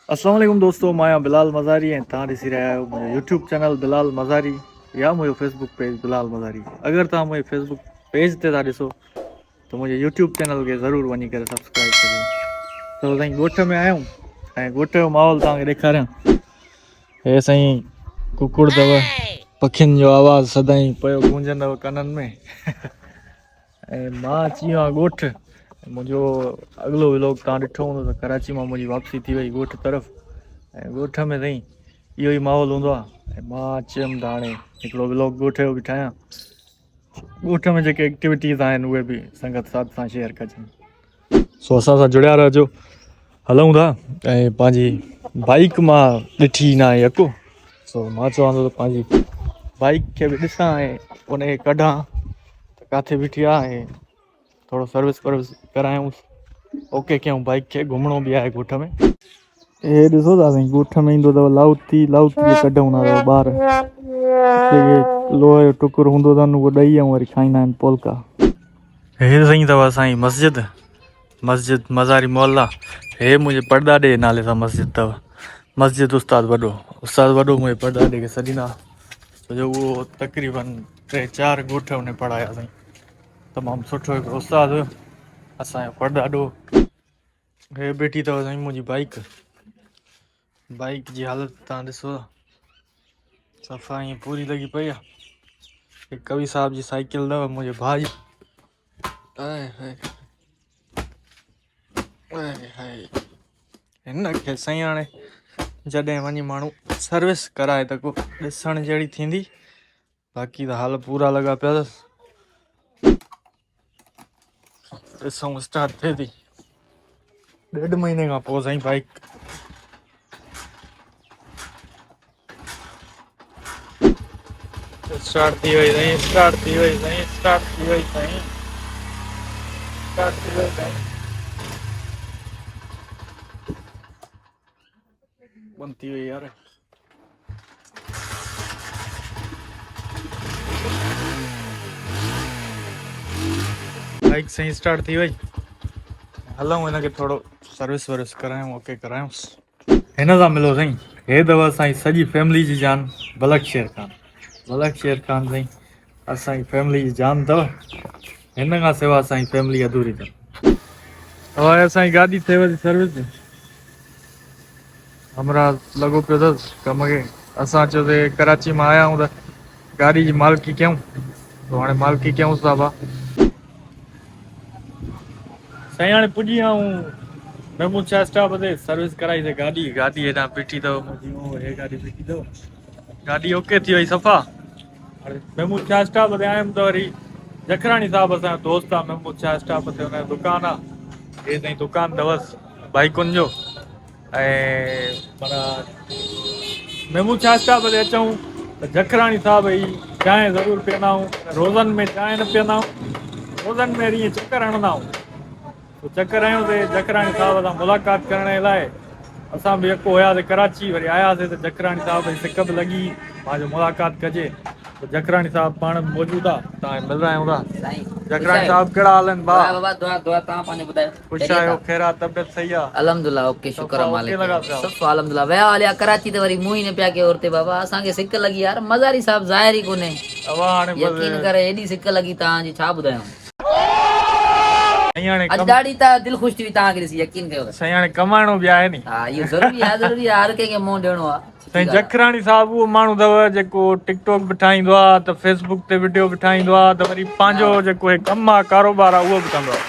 अस्सलाम वालेकुम दोस्तों, मैं बिलाल मज़ारी ऐं तव्हां ॾिसी रहिया आहियो मुंहिंजो यूट्यूब चैनल बिलाल मज़ारी या मुंहिंजो फेसबुक पेज बिलाल मज़ारी। अगरि तव्हां मुंहिंजे फेसबुक पेज ते था ॾिसो त मुंहिंजे यूट्यूब चैनल खे ज़रूरु वञी करे सब्सक्राइब करियो। त साईं ॻोठ में आहियूं ऐं ॻोठ जो माहौल तव्हांखे ॾेखारियां। हे साईं कुकुड़ अथव, पखियुनि जो आवाज़ु सदाईं पियो गूंजंदव कननि में ऐं मां अची वियो आहियां ॻोठ। मुंहिंजो अॻिलो व्लॉग तव्हां ॾिठो हूंदो त कराची मां मुंहिंजी वापसी थी वई ॻोठ तरफ़ ऐं ॻोठ में साईं इहो ई माहौल हूंदो आहे ऐं मां चयुमि त हाणे हिकिड़ो व्लॉग ॻोठ जो बि ठाहियां। ॻोठ में जेके एक्टिविटीज़ आहिनि उहे बि संगत साथ सां शेयर कजनि। सो असां सां जुड़िया रहिजो। हलूं था ऐं पंहिंजी बाइक मां ॾिठी न आहे यको, सो मां चवां थो त पंहिंजी बाइक खे बि ॾिसां ऐं उनखे कढां त किथे बीठी आहे ऐं थोरो सर्विस वर्विस करायूंसि, ओके कयूं बाइक खे। घुमिणो बि आहे ॻोठ में। हे ॾिसो था साईं ॻोठ में ईंदो अथव लाउती कढूं था ॿार, लोहे जो टुकुर हूंदो अथनि उहो ॾही ऐं वरी खाईंदा आहिनि पोलका। हे साईं अथव असांजी मस्जिद मज़ारी मोहल्ला। हे मुंहिंजे परॾाॾे नाले सां मस्जिद अथव, मस्जिद उस्ताद वॾो मुंहिंजे परॾाॾे खे सॾींदा, छो जो उहो तक़रीबन 3-4 ॻोठ उन पढ़ाया साईं। तमामु सुठो हिकिड़ो उस्ताद हुयो असांजो परॾाॾो। हे बीठी अथव साईं मुंहिंजी बाइक जी हालत तव्हां ॾिसो सफ़ा ईअं पूरी लॻी पई आहे। हिकु कवि साहिब जी साइकिल अथव मुंहिंजे भाउ जी। हिन खे साईं हाणे जॾहिं वञी माण्हू सर्विस कराए त को ॾिसण जहिड़ी थींदी, बाक़ी त हाल पूरा लॻा पिया अथसि। ॾिसूं स्टार्ट थिए थी 1.5 महीने खां पोइ साईं बाइक। स्टार्ट थी वई साईं। बंदि थी वई यार। बाइक साईं स्टार्ट थी वई, हलूं हिनखे थोरो सर्विस वर्विस करायूं, ओके करायूंसि। हिन सां मिलो साईं, हे अथव असांजी सॼी फैमिली जी जान बलक शेर ख़ान साईं असांजी फैमिली जी जान अथव। हिन खां सवाइ असांजी फैमिली अधूरी अथव। हवाए असांजी गाॾी थिएव थी सर्विस, हमरा लॻो पियो अथसि कम खे। असां चयोसीं कराची मां आया आहियूं त गाॾी जी मालिकी कयूं, तो हाणे मालिकी कयूंसि था भाउ साईं। हाणे पुॼी विया आहियूं महमूद शाह स्टॉप ते, सर्विस कराईसीं गाॾी हेॾां बीठी अथव मुंहिंजी, हे गाॾी बीठी अथव, गाॾी ओके थी वई सफ़ा। हाणे महमूद शाह स्टॉप ते आयुमि त वरी जखराणी साहिबु असांजो दोस्त आहे महमूद शाह स्टॉप ते, हुनजो दुकानु आहे। हे ताईं दुकानु अथवसि बाइकुनि जो ऐं माना महमूद शाह स्टॉप ते अचूं त जखराणी साहिब जी चांहि ज़रूरु पीअंदा आहियूं। रोज़नि में चांहि न पीअंदा आहियूं, रोज़नि में ईअं चकर हणंदा आहियूं। चकर हयोसीं जखराणी साहिब सां मुलाक़ात करण जे लाइ। असां बि यको हुयासीं कराची, वरी आयासीं त जखराणी साहिब जी सिक बि लॻी पंहिंजो मुलाक़ात कजे। जखराणी साहिब पाण बि मौजूद आहे, तव्हां मिल रहा आहियूं। जखराणी साहिब कहिड़ा हाल आहिनि भाउ? तव्हां पंहिंजो ॿुधायो? ख़ुशि आहियो? ख़ैरात? तबियत सही आहे? अल्हम्दुलिल्लाह ओके, शुक्र आहे मालिक जो। सभु अल्हम्दुलिल्लाह। विया हलिया कराची त वरी मुंहुं ई न पिया कयो हुते बाबा, असांखे सिक लॻी यार, मज़ारी साहिब ज़ाहिर ई कोन्हे। यकीन करे एॾी सिक लॻी तव्हांजी छा ॿुधायूं। अॼु ॾाढी त दिलि ख़ुशि थी हुई तव्हांखे ॾिसी, यकीन कयो साईं। हाणे कमाइणो बि आहे नी। हा इहो ज़रूरी आहे, हर कंहिंखे मुंहुं ॾियणो आहे। साईं जखराणी साहिब उहो माण्हू अथव जेको टिकटॉक बि ठाहींदो आहे त फेसबुक ते वीडियो बि ठाहींदो आहे, त वरी पंहिंजो जेको कमु आहे कारोबार आहे उहो बि कंदो आहे।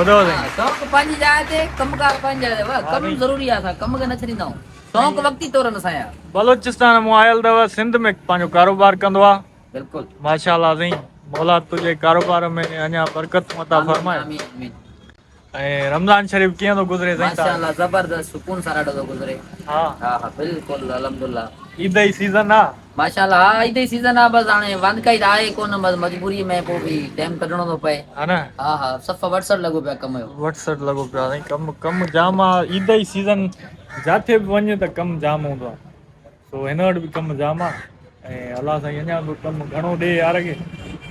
ॿुधो साईं, शौक़ु पंहिंजी जाइ ते, कमुकार पंहिंजी जाइ ते, कमु ज़रूरी आहे, असां कम खे न छॾींदा आहियूं। शौक़ु वक़्ती तौरनि असांजा। बलोचिस्तान मां आयल अथव, सिंध में पंहिंजो कारोबार कंदो आहे। बिल्कुलु माशाअल्लाह साईं, मौला तुंहिंजे कारोबार में अञा बरकत अता फरमाए। ऐं रमज़ान शरीफ़ कीअं थो गुज़रे साईं? माशाअल्लाह ज़बरदस्त, सुकून सां ॾाढो थो गुज़रे। हा हा बिल्कुलु अल्हम्दुलिल्लाह। ईद जी सीज़न आहे माशाअल्लाह। हा ईद जी सीज़न आहे, बसि हाणे वांदिकाई त आहे कोन, बसि मजबूरीअ में पोइ बि टाइम कढणो थो पए, हा न। हा हा सफ़ा वटसठ लॻो पियो आहे कम जो। वटसठ लॻो पियो आहे साईं, कमु जाम आहे। ईद जी सीज़न जिथे बि वञे त कमु जाम हूंदो आहे, सो हिन वटि बि कमु जाम आहे। ऐं अलाह साईं अञा बि कमु घणो ॾे यार खे,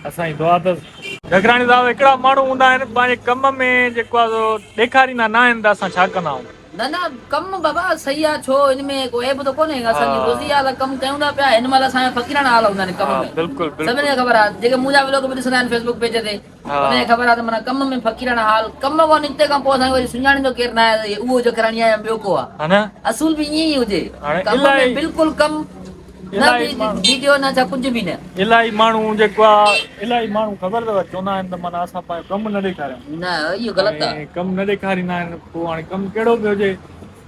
असांजी दुआ अथसि। जखराणी साहिब हिकिड़ा माण्हू हूंदा आहिनि पंहिंजे कम में जेको आहे ॾेखारींदा न आहिनि त असां छा कंदा आहियूं। न न कमु बाबा सही आहे, छो हिनमें को ऐब त कोन्हे, असांजी रोज़ी आहे त कमु कयूं था पिया। हिन महिल असांजा फ़क़ीराना हाल हूंदा आहिनि कम में, बिल्कुलु सभिनी खे ख़बर आहे, जेके मुंहिंजा व्लॉग बि ॾिसंदा आहिनि फेसबुक पेज ते उनखे ख़बर आहे त माना कम में फ़क़ीराना हाल, कम खां निकिते खां पोइ असांखे वरी सुञाणींदो केरु न आहे, उहो जो कराणी आहे ॿियो को आहे, असूल बि ईअं ई हुजे, कम में बिल्कुलु कमु न वीडियो न छा कुझु बि न। इलाही माण्हू जेको आहे, इलाही माण्हू ख़बर अथव चवंदा आहिनि त माना असां पंहिंजो कमु न ॾेखारियूं, न इहो ग़लति आहे, कमु न ॾेखारींदा आहिनि। पोइ हाणे कमु कहिड़ो बि हुजे,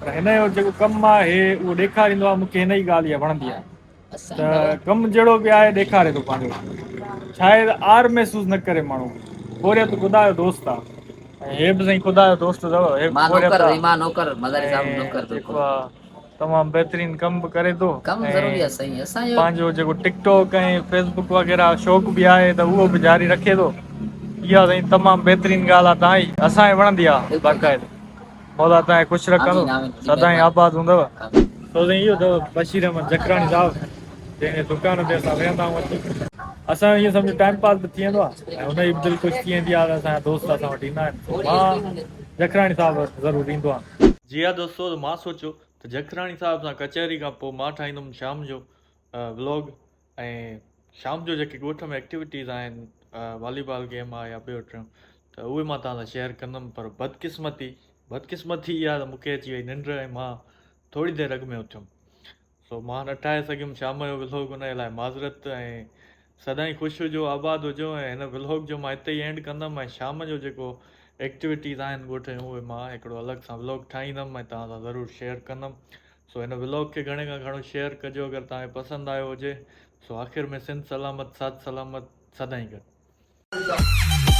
पर हिन जो जेको कमु आहे हे उहो ॾेखारींदो आहे, मूंखे हिन ई ॻाल्हि इहा वणंदी आहे त कमु जहिड़ो बि आहे ॾेखारे थो पंहिंजो, छा आहे त आर महसूसु न करे माण्हू, बोरियत ख़ुदा जो दोस्त आहे, ऐं हे बि साईं ख़ुदा जो दोस्त अथव, हे बोरियत जेको तमामु बहितरीन कमु बि करे थो, कमु ज़रूरी आहे सही असांजो पंहिंजो जेको टिकटॉक ऐं फेसबुक वग़ैरह शौक़ु बि आहे त उहो बि जारी रखे थो। इहा साईं तमामु बहितरीन ॻाल्हि आहे तव्हांजी, असांखे वणंदी आहे बाक़ाइदा। मौला तव्हांखे ख़ुशि रखंदो, सदाईं आबाद हूंदव। तो साईं इहो अथव बशीर अहमद जखराणी साहिबु, जंहिंजे दुकान ते असां वेहंदा आहियूं अची, असां ईअं सम्झो टाइम पास बि थी वेंदो आहे ऐं हुनजी बि दिलि ख़ुशि थी वेंदी आहे त असांजा दोस्त असां वटि ईंदा आहिनि। मां जखराणी साहिबु ज़रूरु ईंदो आहे। जी हा दोस्तो, मां सोचियो त जखराणी साहिब सां कचहरी खां पोइ मां ठाहींदुमि शाम जो व्लॉग, ऐं शाम जो जेके ॻोठ में एक्टिविटीज़ आहिनि, वॉलीबॉल गेम आहे या ॿियो टियों, त उहे मां तव्हां सां शेयर कंदुमि। पर बदकिस्मती इहा त मूंखे अची वई निंड ऐं मां थोरी देरि अॻु में उथियुमि, सो मां न ठाहे सघियुमि शाम जो व्लॉग, उन लाइ माज़रत। ऐं सदाईं ख़ुशि हुजो, आबाद हुजो, ऐं हिन व्लॉग जो मां हिते ई एंड कंदुमि, ऐं शाम जो जेको एक्टिविटीज़ आहिनि ॻोठ जूं उहे मां हिकिड़ो अलॻि सां व्लॉग ठाहींदुमि ऐं तव्हां सां ज़रूरु शेयर कंदुमि। सो हिन व्लॉग खे घणे खां घणो शेयर कजो अगरि तव्हांखे पसंदि आयो हुजे। सो आख़िर में सिंध सलामत, साथ सलामत, सदाईं गॾु।